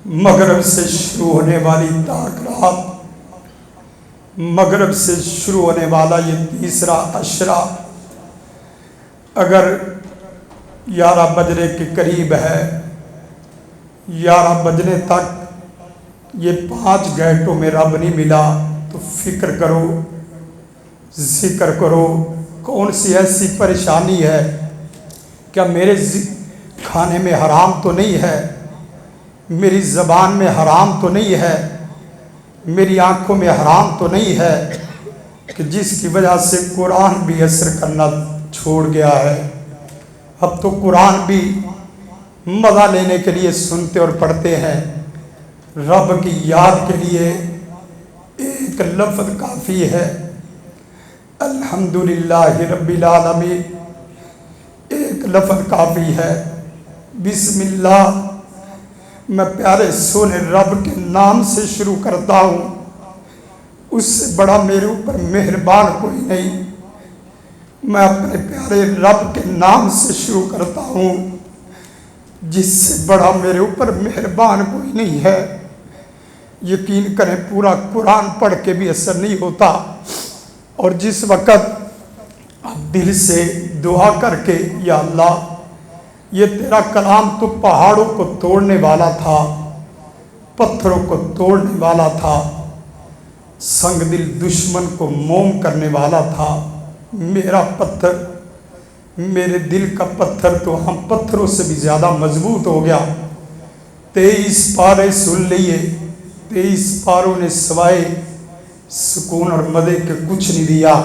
مغرب سے شروع ہونے والی تاک رات، مغرب سے شروع ہونے والا یہ تیسرا عشرہ اگر 11 بجنے کے قریب ہے، 11 بجنے تک یہ 5 گھنٹوں میں رب نہیں ملا تو فکر کرو، ذکر کرو کون سی ایسی پریشانی ہے؟ کیا میرے کھانے میں حرام تو نہیں ہے؟ میری زبان میں حرام تو نہیں ہے؟ میری آنکھوں میں حرام تو نہیں ہے کہ جس کی وجہ سے قرآن بھی اثر کرنا چھوڑ گیا ہے؟ اب تو قرآن بھی مزہ لینے کے لیے سنتے اور پڑھتے ہیں، رب کی یاد کے لیے ایک لفظ کافی ہے، الحمدللہ رب العالمین، ایک لفظ کافی ہے، بسم اللہ۔ میں پیارے سونے رب کے نام سے شروع کرتا ہوں، اس سے بڑا میرے اوپر مہربان کوئی نہیں۔ میں اپنے پیارے رب کے نام سے شروع کرتا ہوں جس سے بڑا میرے اوپر مہربان کوئی نہیں ہے۔ یقین کریں پورا قرآن پڑھ کے بھی اثر نہیں ہوتا، اور جس وقت آپ دل سے دعا کر کے یا اللہ یہ تیرا کلام تو پہاڑوں کو توڑنے والا تھا، پتھروں کو توڑنے والا تھا، سنگ دل دشمن کو موم کرنے والا تھا، میرا پتھر، میرے دل کا پتھر تو ہم پتھروں سے بھی زیادہ مضبوط ہو گیا۔ 23 پارے سن لیے، 23 پاروں نے سوائے سکون اور مزے کے کچھ نہیں دیا۔